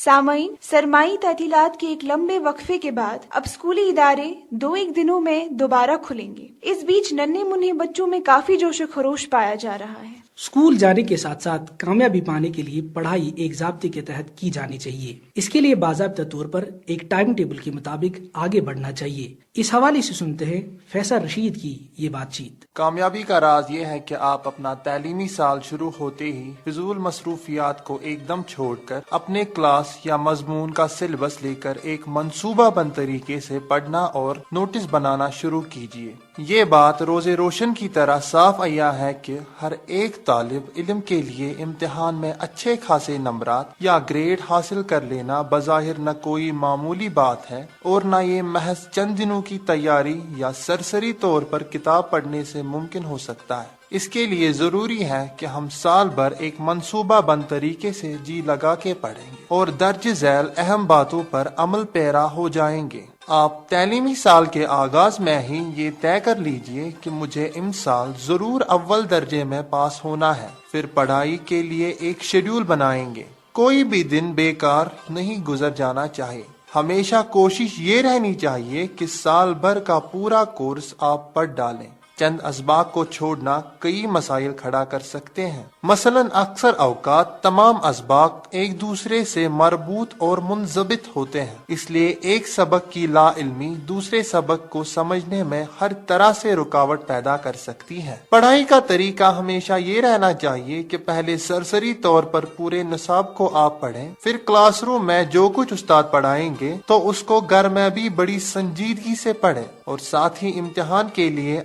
سامعین، سرمائی تعطیلات کے ایک لمبے وقفے کے بعد اب اسکولی ادارے 2-1 دنوں میں دوبارہ کھلیں گے۔ اس بیچ ننھے منھے بچوں میں کافی جوش و خروش پایا جا رہا ہے۔ اسکول جانے کے ساتھ ساتھ کامیابی پانے کے لیے پڑھائی ایک ضابطے کے تحت کی جانی چاہیے۔ اس کے لیے باضابطہ طور پر ایک ٹائم ٹیبل کے مطابق آگے بڑھنا چاہیے۔ اس حوالے سے سنتے ہیں فیصل رشید کی یہ بات چیت۔ کامیابی کا راز یہ ہے کہ آپ اپنا تعلیمی سال شروع ہوتے ہی فضول مصروفیات کو ایک دم چھوڑ کر اپنے کلاس یا مضمون کا سلیبس لے کر ایک منصوبہ بند طریقے سے پڑھنا اور نوٹس بنانا شروع کیجیے۔ یہ بات روز روشن کی طرح صاف عیاں ہے کہ ہر ایک طالب علم کے لیے امتحان میں اچھے خاصے نمبرات یا گریڈ حاصل کر لینا بظاہر نہ کوئی معمولی بات ہے اور نہ یہ محض چند دنوں کی تیاری یا سرسری طور پر کتاب پڑھنے سے ممکن ہو سکتا ہے۔ اس کے لیے ضروری ہے کہ ہم سال بھر ایک منصوبہ بند طریقے سے جی لگا کے پڑھیں گے اور درج ذیل اہم باتوں پر عمل پیرا ہو جائیں گے۔ آپ تعلیمی سال کے آغاز میں ہی یہ طے کر لیجئے کہ مجھے امسال ضرور اول درجے میں پاس ہونا ہے، پھر پڑھائی کے لیے ایک شیڈول بنائیں گے۔ کوئی بھی دن بیکار نہیں گزر جانا چاہیے۔ ہمیشہ کوشش یہ رہنی چاہیے کہ سال بھر کا پورا کورس آپ پڑھ ڈالیں۔ چند اسباق کو چھوڑنا کئی مسائل کھڑا کر سکتے ہیں۔ مثلا اکثر اوقات تمام اسباق ایک دوسرے سے مربوط اور منضبط ہوتے ہیں، اس لیے ایک سبق کی لا علمی دوسرے سبق کو سمجھنے میں ہر طرح سے رکاوٹ پیدا کر سکتی ہے۔ پڑھائی کا طریقہ ہمیشہ یہ رہنا چاہیے کہ پہلے سرسری طور پر پورے نصاب کو آپ پڑھیں، پھر کلاس روم میں جو کچھ استاد پڑھائیں گے تو اس کو گھر میں بھی بڑی سنجیدگی سے پڑھیں اور ساتھ ہی امتحان کے لیے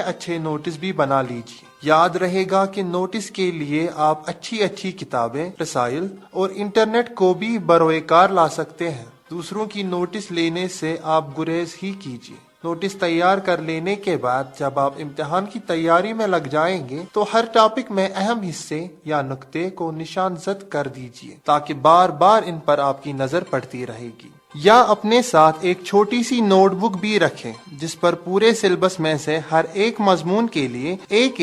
اچھے نوٹس بھی بنا لیجیے۔ یاد رہے گا کہ نوٹس کے لیے آپ اچھی کتابیں، رسائل اور انٹرنیٹ کو بھی بروئے کار لا سکتے ہیں۔ دوسروں کی نوٹس لینے سے آپ گریز ہی کیجیے۔ نوٹس تیار کر لینے کے بعد جب آپ امتحان کی تیاری میں لگ جائیں گے تو ہر ٹاپک میں اہم حصے یا نقطے کو نشان زد کر دیجیے تاکہ بار بار ان پر آپ کی نظر پڑتی رہے گی۔ یا اپنے ساتھ ایک چھوٹی سی نوٹ بک بھی رکھیں جس پر پورے سلیبس میں سے ہر ایک مضمون کے لیے ایک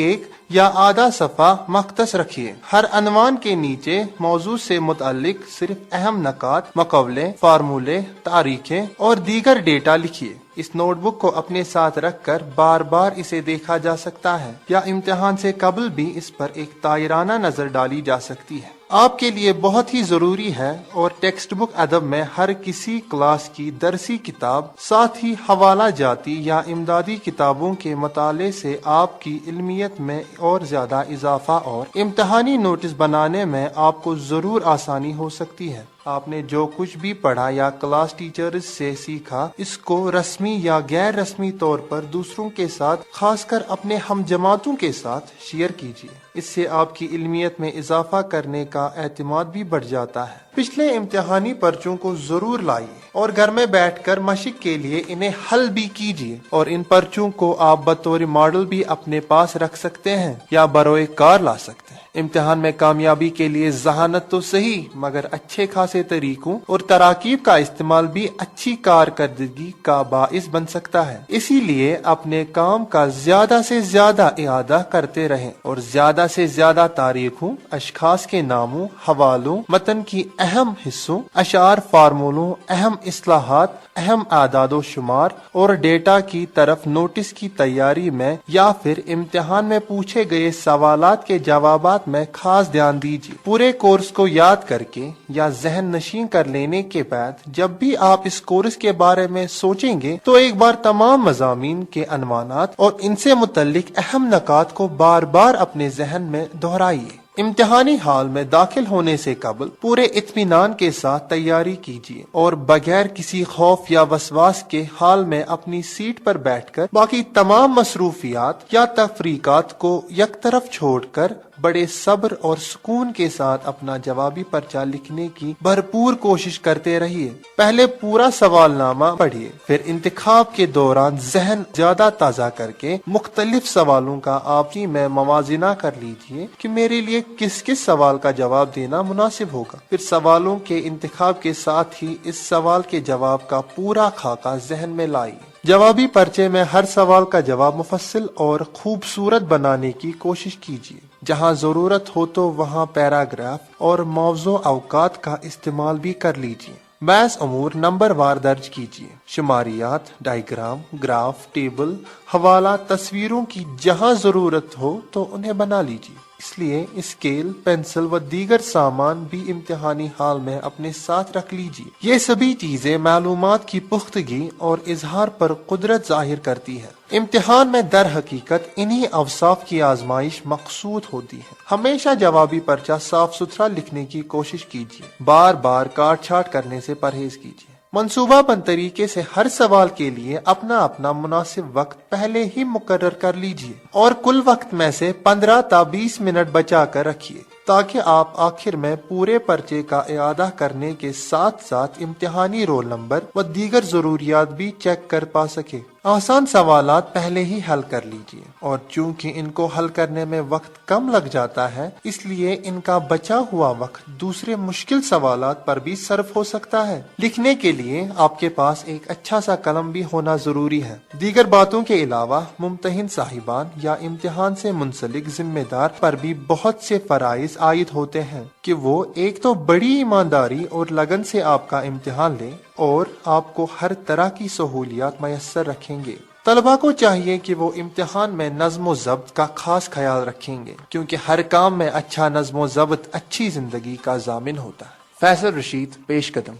یا آدھا صفحہ مختص رکھیے۔ ہر عنوان کے نیچے موضوع سے متعلق صرف اہم نکات، مقولے، فارمولے، تاریخیں اور دیگر ڈیٹا لکھیے۔ اس نوٹ بک کو اپنے ساتھ رکھ کر بار بار اسے دیکھا جا سکتا ہے یا امتحان سے قبل بھی اس پر ایک طائرانہ نظر ڈالی جا سکتی ہے۔ آپ کے لیے بہت ہی ضروری ہے اور ٹیکسٹ بک ادب میں ہر کسی کلاس کی درسی کتاب، ساتھ ہی حوالہ جاتی یا امدادی کتابوں کے مطالعے سے آپ کی علمیت میں اور زیادہ اضافہ اور امتحانی نوٹس بنانے میں آپ کو ضرور آسانی ہو سکتی ہے۔ آپ نے جو کچھ بھی پڑھا یا کلاس ٹیچرز سے سیکھا، اس کو رسمی یا غیر رسمی طور پر دوسروں کے ساتھ، خاص کر اپنے ہم جماعتوں کے ساتھ شیئر کیجیے۔ اس سے آپ کی علمیت میں اضافہ کرنے کا اعتماد بھی بڑھ جاتا ہے۔ پچھلے امتحانی پرچوں کو ضرور لائیے اور گھر میں بیٹھ کر مشق کے لیے انہیں حل بھی کیجیے، اور ان پرچوں کو آپ بطور ماڈل بھی اپنے پاس رکھ سکتے ہیں یا بروئے کار لا سکتے ہیں۔ امتحان میں کامیابی کے لیے ذہانت تو صحیح مگر اچھے خاصے طریقوں اور تراکیب کا استعمال بھی اچھی کارکردگی کا باعث بن سکتا ہے۔ اسی لیے اپنے کام کا زیادہ سے زیادہ اعادہ کرتے رہیں اور زیادہ سے زیادہ تاریخوں، اشخاص کے ناموں، حوالوں، متن کی اہم حصوں، اشعار، فارمولوں، اہم اصطلاحات، اہم اعداد و شمار اور ڈیٹا کی طرف نوٹس کی تیاری میں یا پھر امتحان میں پوچھے گئے سوالات کے جوابات میں خاص دھیان دیجیے۔ پورے کورس کو یاد کر کے یا ذہن نشین کر لینے کے بعد جب بھی آپ اس کورس کے بارے میں سوچیں گے تو ایک بار تمام مضامین کے عنوانات اور ان سے متعلق اہم نکات کو بار بار اپنے ذہن میں دہرائیے۔ امتحانی حال میں داخل ہونے سے قبل پورے اطمینان کے ساتھ تیاری کیجیے اور بغیر کسی خوف یا وسواس کے حال میں اپنی سیٹ پر بیٹھ کر باقی تمام مصروفیات یا تفریقات کو یک طرف چھوڑ کر بڑے صبر اور سکون کے ساتھ اپنا جوابی پرچہ لکھنے کی بھرپور کوشش کرتے رہیے۔ پہلے پورا سوال نامہ پڑھیے، پھر انتخاب کے دوران ذہن زیادہ تازہ کر کے مختلف سوالوں کا آپسی میں موازنہ کر لیجیے کہ میرے لیے کس سوال کا جواب دینا مناسب ہوگا۔ پھر سوالوں کے انتخاب کے ساتھ ہی اس سوال کے جواب کا پورا خاکہ ذہن میں لائیے۔ جوابی پرچے میں ہر سوال کا جواب مفصل اور خوبصورت بنانے کی کوشش کیجیے۔ جہاں ضرورت ہو تو وہاں پیراگراف اور موضوع اوقات کا استعمال بھی کر لیجیے۔ بعض امور نمبر وار درج کیجیے۔ شماریات، ڈائیگرام، گراف، ٹیبل، حوالہ، تصویروں کی جہاں ضرورت ہو تو انہیں بنا لیجیے۔ اس لیے اسکیل، پینسل و دیگر سامان بھی امتحانی حال میں اپنے ساتھ رکھ لیجیے۔ یہ سبھی چیزیں معلومات کی پختگی اور اظہار پر قدرت ظاہر کرتی ہے۔ امتحان میں در حقیقت انہی اوصاف کی آزمائش مقصود ہوتی ہے۔ ہمیشہ جوابی پرچہ صاف ستھرا لکھنے کی کوشش کیجیے۔ بار بار کاٹ چھانٹ کرنے سے پرہیز کیجیے۔ منصوبہ بند طریقے سے ہر سوال کے لیے اپنا مناسب وقت پہلے ہی مقرر کر لیجیے اور کل وقت میں سے 15 تا 20 منٹ بچا کر رکھیے تاکہ آپ آخر میں پورے پرچے کا اعادہ کرنے کے ساتھ ساتھ امتحانی رول نمبر و دیگر ضروریات بھی چیک کر پا سکے۔ آسان سوالات پہلے ہی حل کر لیجیے اور چونکہ ان کو حل کرنے میں وقت کم لگ جاتا ہے اس لیے ان کا بچا ہوا وقت دوسرے مشکل سوالات پر بھی صرف ہو سکتا ہے۔ لکھنے کے لیے آپ کے پاس ایک اچھا سا قلم بھی ہونا ضروری ہے۔ دیگر باتوں کے علاوہ ممتحن صاحبان یا امتحان سے منسلک ذمہ دار پر بھی بہت سے فرائض عائد ہوتے ہیں کہ وہ ایک تو بڑی ایمانداری اور لگن سے آپ کا امتحان لیں اور آپ کو ہر طرح کی سہولیات میسر رکھیں گے۔ طلبہ کو چاہیے کہ وہ امتحان میں نظم و ضبط کا خاص خیال رکھیں گے کیونکہ ہر کام میں اچھا نظم و ضبط اچھی زندگی کا ضامن ہوتا ہے۔ فیصل رشید، پیش قدم۔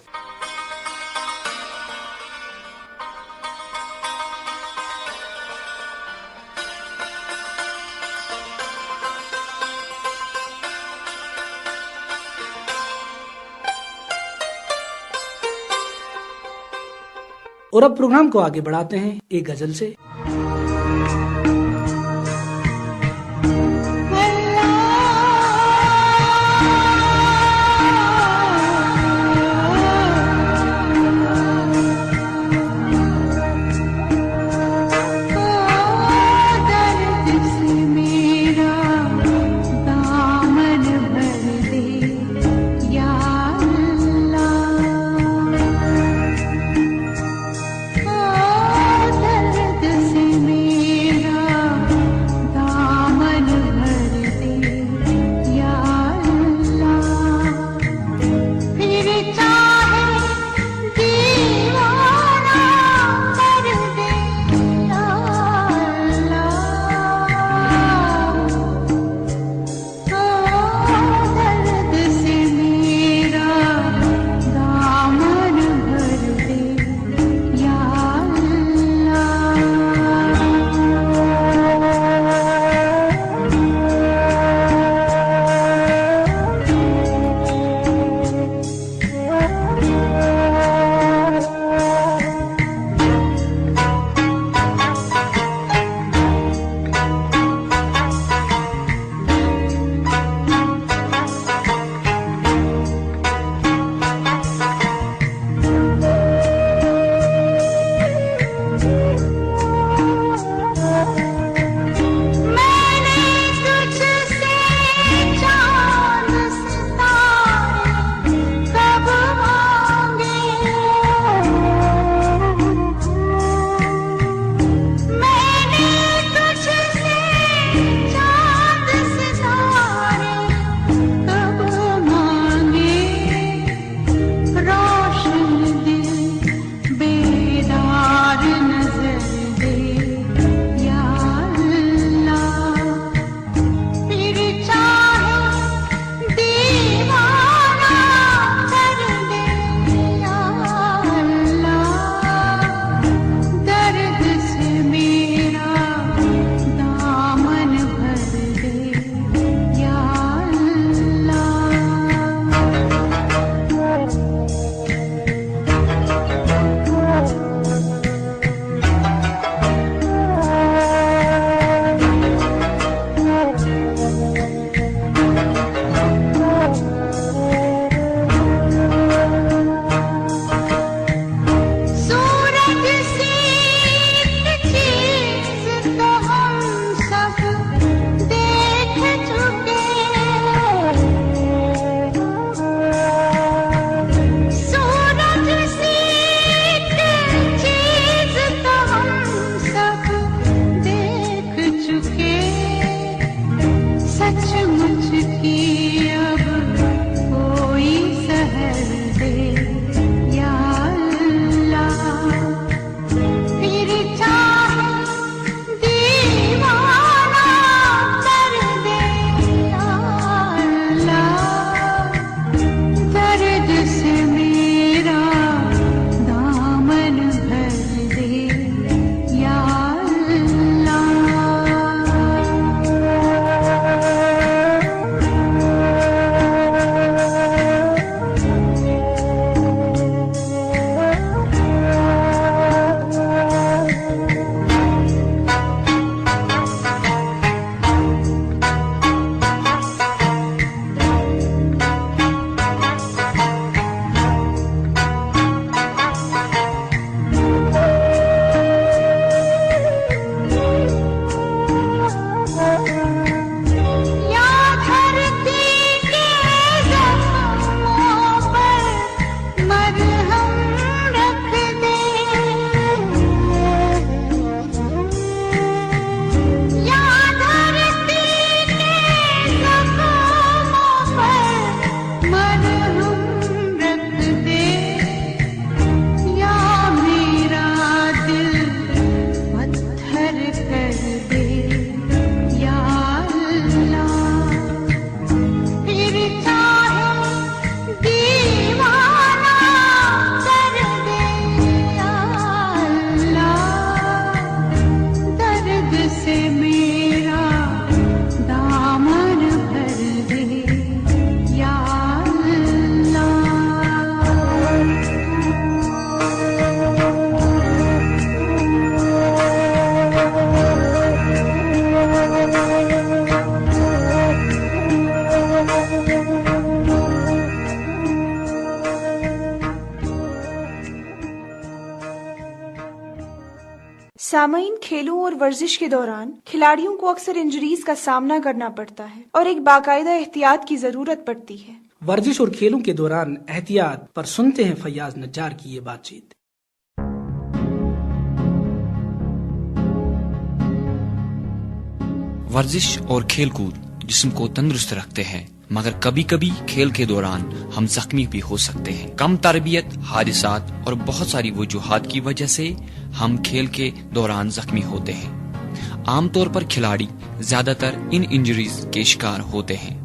اور اب پروگرام کو آگے بڑھاتے ہیں ایک غزل سے۔ دل سامعین، کھیلوں اور ورزش کے دوران کھلاڑیوں کو اکثر انجریز کا سامنا کرنا پڑتا ہے اور ایک باقاعدہ احتیاط کی ضرورت پڑتی ہے۔ ورزش اور کھیلوں کے دوران احتیاط پر سنتے ہیں فیاض نجار کی یہ بات چیت۔ ورزش اور کھیل کود جسم کو تندرست رکھتے ہیں، مگر کبھی کبھی کھیل کے دوران ہم زخمی بھی ہو سکتے ہیں۔ کم تربیت، حادثات اور بہت ساری وجوہات کی وجہ سے ہم کھیل کے دوران زخمی ہوتے ہیں۔ عام طور پر کھلاڑی زیادہ تر ان انجریز کے شکار ہوتے ہیں: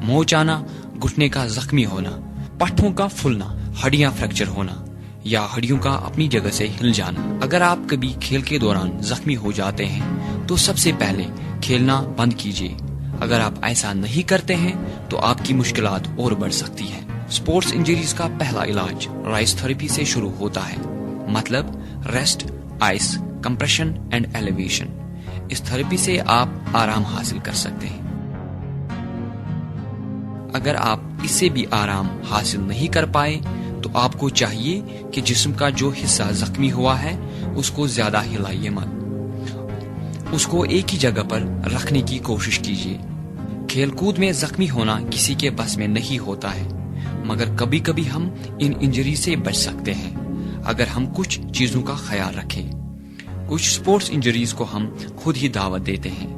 موچ آنا، گھٹنے کا زخمی ہونا، پٹھوں کا پھولنا، ہڈیاں فریکچر ہونا یا ہڈیوں کا اپنی جگہ سے ہل جانا۔ اگر آپ کبھی کھیل کے دوران زخمی ہو جاتے ہیں تو سب سے پہلے کھیلنا بند کیجیے۔ اگر آپ ایسا نہیں کرتے ہیں تو آپ کی مشکلات اور بڑھ سکتی ہیں۔ سپورٹس انجریز کا پہلا علاج رائس تھراپی سے شروع ہوتا ہے، مطلب rest, ice compression and elevation. اس تھراپی سے آپ آرام حاصل کر سکتے ہیں۔ اگر آپ اس سے بھی آرام حاصل نہیں کر پائے تو آپ کو چاہیے کہ جسم کا جو حصہ زخمی ہوا ہے اس کو زیادہ ہلائیے مت، اس کو ایک ہی جگہ پر رکھنے کی کوشش کیجیے۔ کھیل کود میں زخمی ہونا کسی کے بس میں نہیں ہوتا ہے، مگر کبھی کبھی ہم ان انجری سے بچ سکتے ہیں اگر ہم کچھ چیزوں کا خیال رکھیں۔ کچھ سپورٹس انجریز کو ہم خود ہی دعوت دیتے ہیں،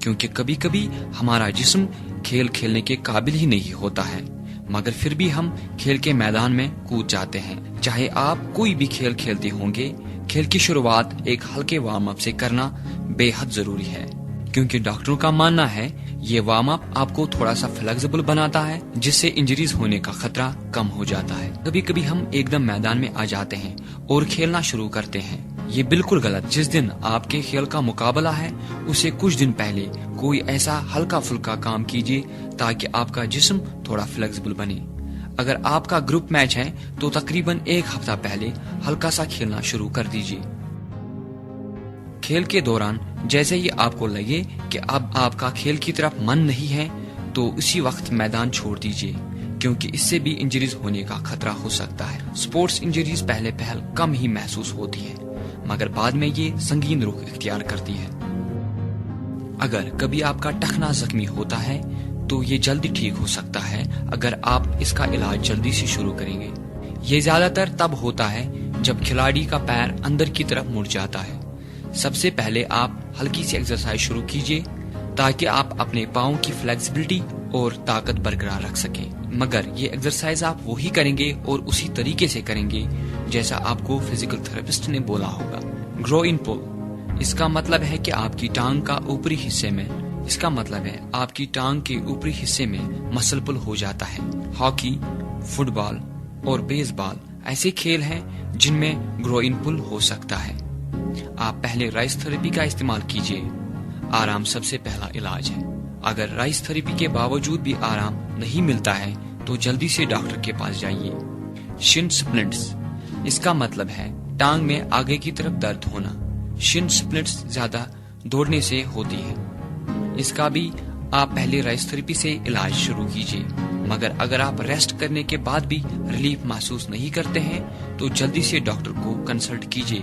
کیونکہ کبھی کبھی ہمارا جسم کھیل کھیلنے کے قابل ہی نہیں ہوتا ہے، مگر پھر بھی ہم کھیل کے میدان میں کود جاتے ہیں۔ چاہے آپ کوئی بھی کھیل کھیلتے ہوں گے، کھیل کی شروعات ایک ہلکے وارم اپ سے کرنا بے حد ضروری ہے، کیونکہ ڈاکٹروں کا ماننا ہے یہ وارم اپ آپ کو تھوڑا سا فلیکسیبل بناتا ہے، جس سے انجریز ہونے کا خطرہ کم ہو جاتا ہے۔ کبھی کبھی ہم ایک دم میدان میں آ جاتے ہیں اور کھیلنا شروع کرتے ہیں، یہ بالکل غلط۔ جس دن آپ کے کھیل کا مقابلہ ہے اسے کچھ دن پہلے کوئی ایسا ہلکا پھلکا کام کیجیے تاکہ آپ کا جسم تھوڑا فلیکسیبل بنے۔ اگر آپ کا گروپ میچ ہے تو تقریباً ایک ہفتہ پہلے ہلکا سا کھیلنا شروع کر دیجیے۔ کھیل کے دوران جیسے ہی آپ کو لگے کہ اب آپ کا کھیل کی طرف من نہیں ہے تو اسی وقت میدان چھوڑ دیجیے، کیونکہ اس سے بھی انجریز ہونے کا خطرہ ہو سکتا ہے۔ سپورٹس انجریز پہلے کم ہی محسوس ہوتی ہے، مگر بعد میں یہ سنگین رخ اختیار کرتی ہے۔ اگر کبھی آپ کا ٹخنا زخمی ہوتا ہے تو یہ جلدی ٹھیک ہو سکتا ہے اگر آپ اس کا علاج جلدی سے شروع کریں گے۔ یہ زیادہ تر تب ہوتا ہے جب کھلاڑی کا پیر اندر کی طرف مڑ جاتا ہے۔ سب سے پہلے آپ ہلکی سی ایکسرسائز شروع کیجیے تاکہ آپ اپنے پاؤں کی فلیکسیبلٹی اور طاقت برقرار رکھ سکیں، مگر یہ ایکسرسائز آپ وہی کریں گے اور اسی طریقے سے کریں گے جیسا آپ کو فزیکل تھراپسٹ نے بولا ہوگا۔ گرو ان پل، اس کا مطلب ہے کہ آپ کی ٹانگ کا اوپری حصے میں مسل پل ہو جاتا ہے۔ ہاکی، فٹ بال اور بیس بال ایسے کھیل ہیں جن میں گرو ان پل ہو سکتا ہے۔ آپ پہلے رائس تھراپی کا استعمال کیجیے، آرام سب سے پہلا علاج ہے۔ اگر رائس تھراپی کے باوجود بھی آرام نہیں ملتا ہے تو جلدی سے ڈاکٹر کے پاس جائیے۔ شن سپلنٹس، اس کا مطلب ہے ٹانگ میں آگے کی طرف درد ہونا۔ شن سپلنٹس زیادہ دوڑنے سے ہوتی ہے، اس کا بھی آپ پہلے رائس تھراپی سے علاج شروع کیجیے، مگر اگر آپ ریسٹ کرنے کے بعد بھی ریلیف محسوس نہیں کرتے ہیں تو جلدی سے ڈاکٹر کو کنسلٹ کیجیے،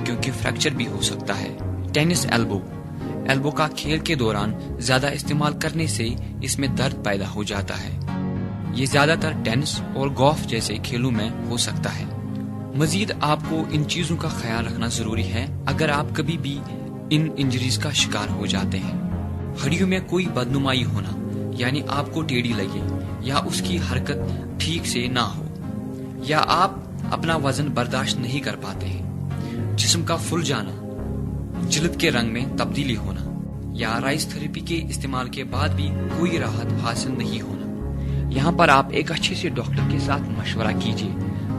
کیونکہ فریکچر بھی ہو سکتا ہے۔ ٹینس ایلبو کا کھیل کے دوران زیادہ استعمال کرنے سے اس میں درد پیدا ہو جاتا ہے۔ یہ زیادہ تر ٹینس اور گولف جیسے کھیلوں میں ہو سکتا ہے۔ مزید آپ کو ان چیزوں کا خیال رکھنا ضروری ہے اگر آپ کبھی بھی ان انجریز کا شکار ہو جاتے ہیں۔ ہڈیوں میں کوئی بدنمائی ہونا، یعنی آپ کو ٹیڑھی لگے یا اس کی حرکت ٹھیک سے نہ ہو، یا آپ اپنا وزن برداشت نہیں کر پاتے ہیں، جسم کا پھول جانا، جلد کے رنگ میں تبدیلی ہونا، یا رائس تھراپی کے استعمال کے بعد بھی کوئی راحت حاصل نہیں ہونا، یہاں پر آپ ایک اچھے سے ڈاکٹر کے ساتھ مشورہ کیجیے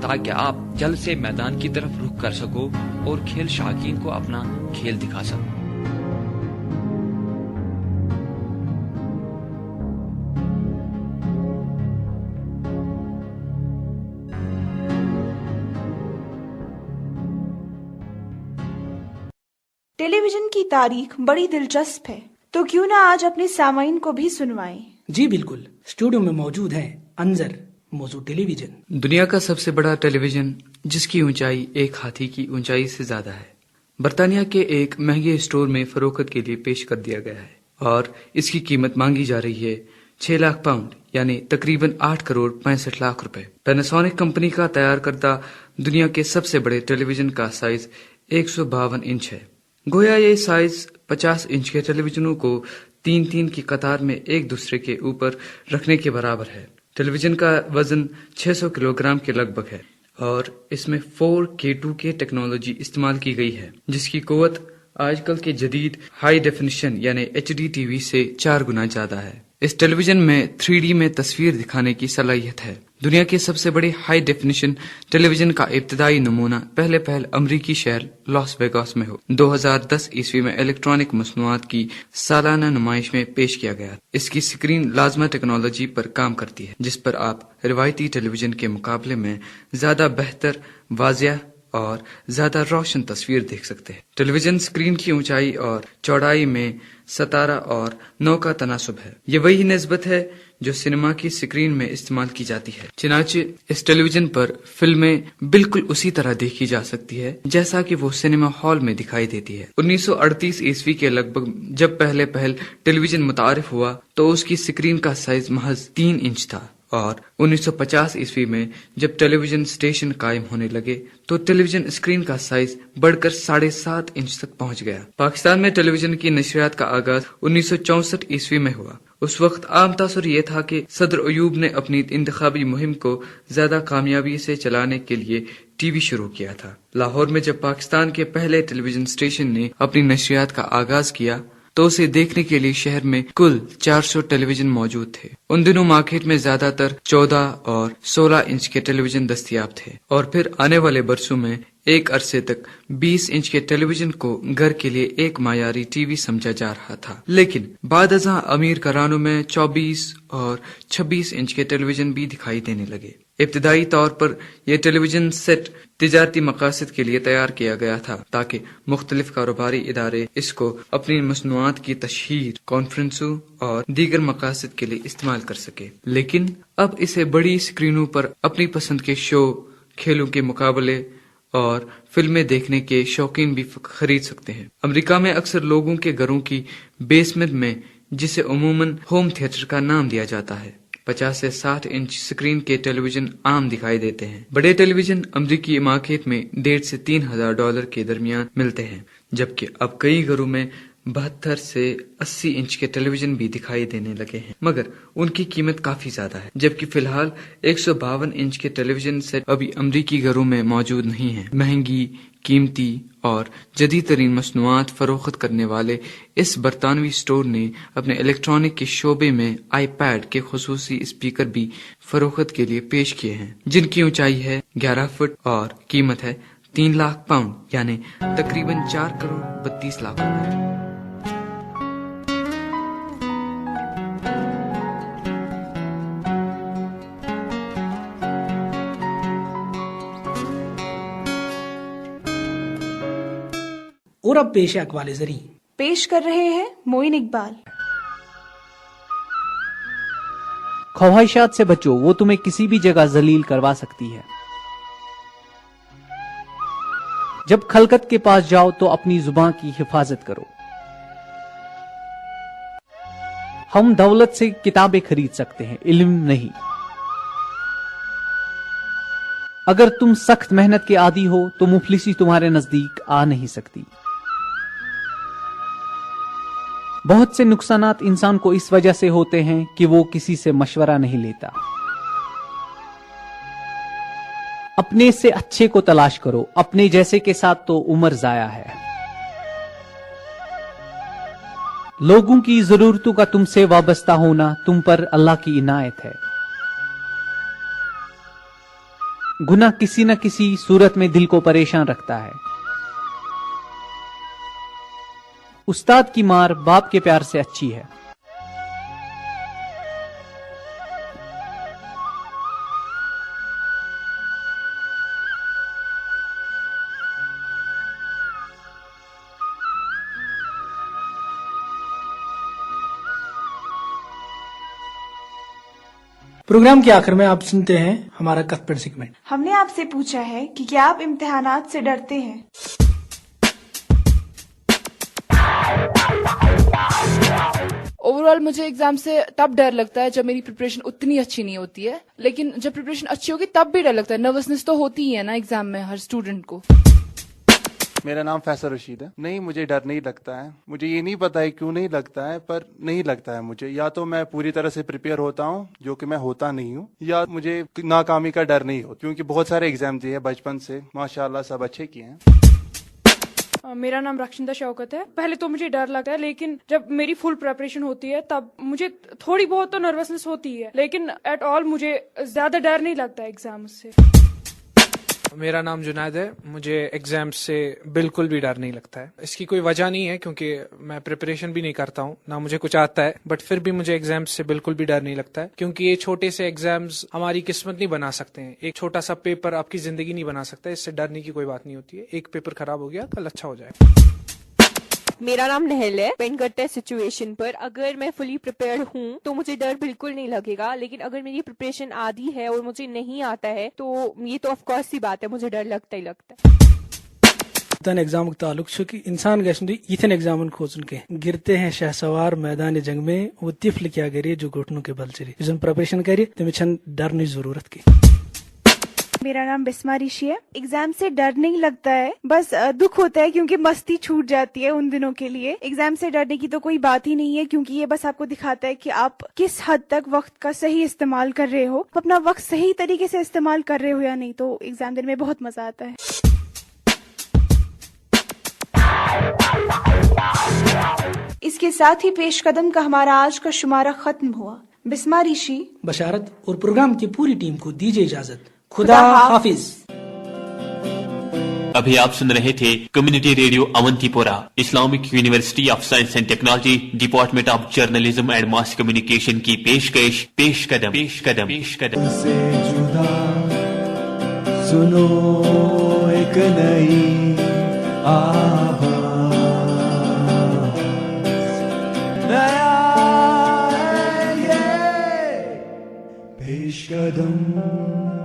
تاکہ آپ جلد سے میدان کی طرف رخ کر سکو اور کھیل شائقین کو اپنا کھیل دکھا سکو۔ ٹیلی ویژن کی تاریخ بڑی دلچسپ ہے، تو کیوں نہ آج اپنے سامعین کو بھی سنوائیں۔ جی بالکل، اسٹوڈیو میں موجود ہیں انظر، موضوع ٹیلی ویژن۔ دنیا کا سب سے بڑا ٹیلی ویژن جس کی اونچائی ایک ہاتھی کی اونچائی سے زیادہ ہے، برطانیہ کے ایک مہنگے اسٹور میں فروخت کے لیے پیش کر دیا گیا ہے اور اس کی قیمت مانگی جا رہی ہے 6 لاکھ پاؤنڈ یعنی تقریباً 8 کروڑ 65 لاکھ روپے۔ پیناسونک کمپنی کا تیار کردہ دنیا کے سب سے بڑے ٹیلی ویژن کا سائز 152 انچ ہے۔ گویا یہ سائز 50 انچ کے ٹیلی ویژنوں کو 3 کی قطار میں ایک دوسرے کے اوپر رکھنے کے برابر ہے۔ ٹیلی ویژن کا وزن 600 کلو گرام کے لگ بھگ ہے اور اس میں 4K2K ٹیکنالوجی استعمال کی گئی ہے جس کی قوت آج کل کے جدید ہائی ڈیفینیشن یعنی HD TV سے 4 گنا زیادہ ہے۔ اس ٹیلی ویژن میں 3D میں تصویر دکھانے کی صلاحیت ہے۔ دنیا کے سب سے بڑے ہائی ڈیفینیشن ٹیلی ویژن کا ابتدائی نمونہ پہلے امریکی شہر لاس ویگاس میں 2010 عیسوی میں الیکٹرانک مصنوعات کی سالانہ نمائش میں پیش کیا گیا۔ اس کی سکرین لازمہ ٹیکنالوجی پر کام کرتی ہے جس پر آپ روایتی ٹیلی ویژن کے مقابلے میں زیادہ بہتر، واضح اور زیادہ روشن تصویر دیکھ سکتے ہیں۔ ٹیلی ویژن سکرین کی اونچائی اور چوڑائی میں 17 اور 9 کا تناسب ہے۔ یہ وہی نسبت ہے جو سینما کی سکرین میں استعمال کی جاتی ہے۔ چنانچہ اس ٹیلی ویژن پر فلمیں بالکل اسی طرح دیکھی جا سکتی ہے جیسا کہ وہ سینما ہال میں دکھائی دیتی ہے۔ 1938 عیسوی کے لگ بھگ جب پہلے ٹیلی ویژن متعارف ہوا تو اس کی سکرین کا سائز محض 3 انچ تھا اور 1950 عیسوی میں جب ٹیلی ویژن اسٹیشن قائم ہونے لگے تو ٹیلی ویژن اسکرین کا سائز بڑھ کر 7.5 انچ تک پہنچ گیا۔ پاکستان میں ٹیلی ویژن کی نشریات کا آغاز 1964 عیسوی میں ہوا۔ اس وقت عام تاثر یہ تھا کہ صدر ایوب نے اپنی انتخابی مہم کو زیادہ کامیابی سے چلانے کے لیے ٹی وی شروع کیا تھا۔ لاہور میں جب پاکستان کے پہلے ٹیلی ویژن اسٹیشن نے اپنی نشریات کا آغاز کیا تو اسے دیکھنے کے لیے شہر میں کل 400 ٹیلی ویژن موجود تھے۔ ان دنوں مارکیٹ میں زیادہ تر 14 اور 16 انچ کے ٹیلی ویژن دستیاب تھے اور پھر آنے والے برسوں میں ایک عرصے تک 20 انچ کے ٹیلی ویژن کو گھر کے لیے ایک معیاری ٹی وی سمجھا جا رہا تھا، لیکن بعد ازاں امیر گھرانوں میں 24 اور 26 انچ کے ٹیلی ویژن بھی دکھائی دینے لگے۔ ابتدائی طور پر یہ ٹیلی ویژن سیٹ تجارتی مقاصد کے لیے تیار کیا گیا تھا تاکہ مختلف کاروباری ادارے اس کو اپنی مصنوعات کی تشہیر، کانفرنسوں اور دیگر مقاصد کے لیے استعمال کر سکے، لیکن اب اسے بڑی سکرینوں پر اپنی پسند کے شو، کھیلوں کے مقابلے اور فلمیں دیکھنے کے شوقین بھی خرید سکتے ہیں۔ امریکہ میں اکثر لوگوں کے گھروں کی بیسمنٹ میں، جسے عموماً ہوم تھیٹر کا نام دیا جاتا ہے، 50 سے 60 انچ سکرین کے ٹیلی ویژن عام دکھائی دیتے ہیں۔ بڑے ٹیلی ویژن امریکی مارکیٹ میں $1,500 سے $3,000 کے درمیان ملتے ہیں، جبکہ اب کئی گھروں میں 72 سے 80 انچ کے ٹیلی ویژن بھی دکھائی دینے لگے ہیں، مگر ان کی قیمت کافی زیادہ ہے۔ جبکہ فی الحال 152 انچ کے ٹیلی ویژن سیٹ ابھی امریکی گھروں میں موجود نہیں ہیں۔ مہنگی، قیمتی اور جدید ترین مصنوعات فروخت کرنے والے اس برطانوی اسٹور نے اپنے الیکٹرانک کے شعبے میں آئی پیڈ کے خصوصی اسپیکر بھی فروخت کے لیے پیش کیے ہیں، جن کی اونچائی ہے 11 فٹ اور قیمت ہے 3 لاکھ پاؤنڈ یعنی تقریباً 4 کروڑ 32 لاکھ روپے۔ اور اب پیش ہے اقوال زریں، پیش کر رہے ہیں معین اقبال۔ خواہشات سے بچو، وہ تمہیں کسی بھی جگہ ذلیل کروا سکتی ہے۔ جب خلقت کے پاس جاؤ تو اپنی زبان کی حفاظت کرو۔ ہم دولت سے کتابیں خرید سکتے ہیں، علم نہیں۔ اگر تم سخت محنت کے عادی ہو تو مفلسی تمہارے نزدیک آ نہیں سکتی۔ بہت سے نقصانات انسان کو اس وجہ سے ہوتے ہیں کہ وہ کسی سے مشورہ نہیں لیتا۔ اپنے سے اچھے کو تلاش کرو، اپنے جیسے کے ساتھ تو عمر ضائع ہے۔ لوگوں کی ضرورتوں کا تم سے وابستہ ہونا تم پر اللہ کی عنایت ہے۔ گناہ کسی نہ کسی صورت میں دل کو پریشان رکھتا ہے۔ استاد کی مار باپ کے پیار سے اچھی ہے۔ پروگرام کے آخر میں آپ سنتے ہیں ہمارا کتھ سیگمنٹ۔ ہم نے آپ سے پوچھا ہے کہ کیا آپ امتحانات سے ڈرتے ہیں؟ اوور آل مجھے ایگزام سے تب ڈر لگتا ہے جب میری پریپریشن اتنی اچھی نہیں ہوتی ہے، لیکن جب پریپریشن اچھی ہوگی تب بھی ڈر لگتا ہے. نروسنس تو ہوتی ہی ہے نا ایگزام میں ہر اسٹوڈنٹ کو. میرا نام فیصل رشید ہے. نہیں، مجھے ڈر نہیں لگتا ہے. مجھے یہ نہیں پتا ہے کیوں نہیں لگتا ہے، پر نہیں لگتا ہے مجھے. یا تو میں پوری طرح سے پریپیئر ہوتا ہوں، جو کہ میں ہوتا نہیں ہوں، یا مجھے ناکامی کا ڈر نہیں ہوتا، کیونکہ بہت سارے ایگزام دیے ہیں بچپن سے، ماشاءاللہ سب اچھے کیے ہیں. میرا نام رکشندہ شوکت ہے. پہلے تو مجھے ڈر لگتا ہے، لیکن جب میری فل پریپریشن ہوتی ہے تب مجھے تھوڑی بہت تو نروسنس ہوتی ہے، لیکن ایٹ آل مجھے زیادہ ڈر نہیں لگتا ایگزام سے. میرا نام جنید ہے. مجھے ایگزام سے بالکل بھی ڈر نہیں لگتا ہے. اس کی کوئی وجہ نہیں ہے کیونکہ میں پریپریشن بھی نہیں کرتا ہوں، نہ مجھے کچھ آتا ہے، بٹ پھر بھی مجھے ایگزام سے بالکل بھی ڈر نہیں لگتا ہے، کیونکہ یہ چھوٹے سے ایگزامز ہماری قسمت نہیں بنا سکتے ہیں. ایک چھوٹا سا پیپر آپ کی زندگی نہیں بنا سکتا. اس سے ڈرنے کی کوئی بات نہیں ہوتی ہے. ایک پیپر خراب ہو گیا، کل اچھا ہو جائے. میرا نام نہل ہے. ڈپینڈ کرتا ہے سچویشن پر. اگر میں فلی پریپیئرڈ ہوں تو مجھے ڈر بالکل نہیں لگے گا، لیکن اگر میری پریپریشن آدھی ہے اور مجھے نہیں آتا ہے تو یہ تو آف کورس سی بات ہے، مجھے ڈر لگتا ہی لگتا ہے. تن ایگزام تعلق چھ کہ انسان گھن یتھن ایگزامن کھوچن کی. گرتے ہیں شہ سوار میدان جنگ میں، وہ طفل کیا کرے جو گھٹنوں کے بل چلے. جن پریپریشن کرے تمہیں چھن ڈرنے ضرورت کی. میرا نام بسما ریشی ہے. ایگزام سے ڈر نہیں لگتا ہے، بس دکھ ہوتا ہے کیونکہ مستی چھوٹ جاتی ہے ان دنوں کے لیے. ایگزام سے ڈرنے کی تو کوئی بات ہی نہیں ہے، کیونکہ یہ بس آپ کو دکھاتا ہے کہ آپ کس حد تک وقت کا صحیح استعمال کر رہے ہو، اپنا وقت صحیح طریقے سے استعمال کر رہے ہو یا نہیں. تو ایگزام دینے میں بہت مزہ آتا ہے. اس کے ساتھ ہی پیش قدم کا ہمارا آج کا شمارہ ختم ہوا. بسما ریشی، بشارت اور پروگرام کی پوری ٹیم کو دیجیے اجازت. خدا حافظ. ابھی آپ سن رہے تھے کمیونٹی ریڈیو اونتی پورا، Islamic university of science and technology, department of journalism and mass communication کی پیشکش. پیش قدم پیش قدم پیش قدم سے جدا سنو ایک نئی آواز، نیا ہے یہ پیش قدم.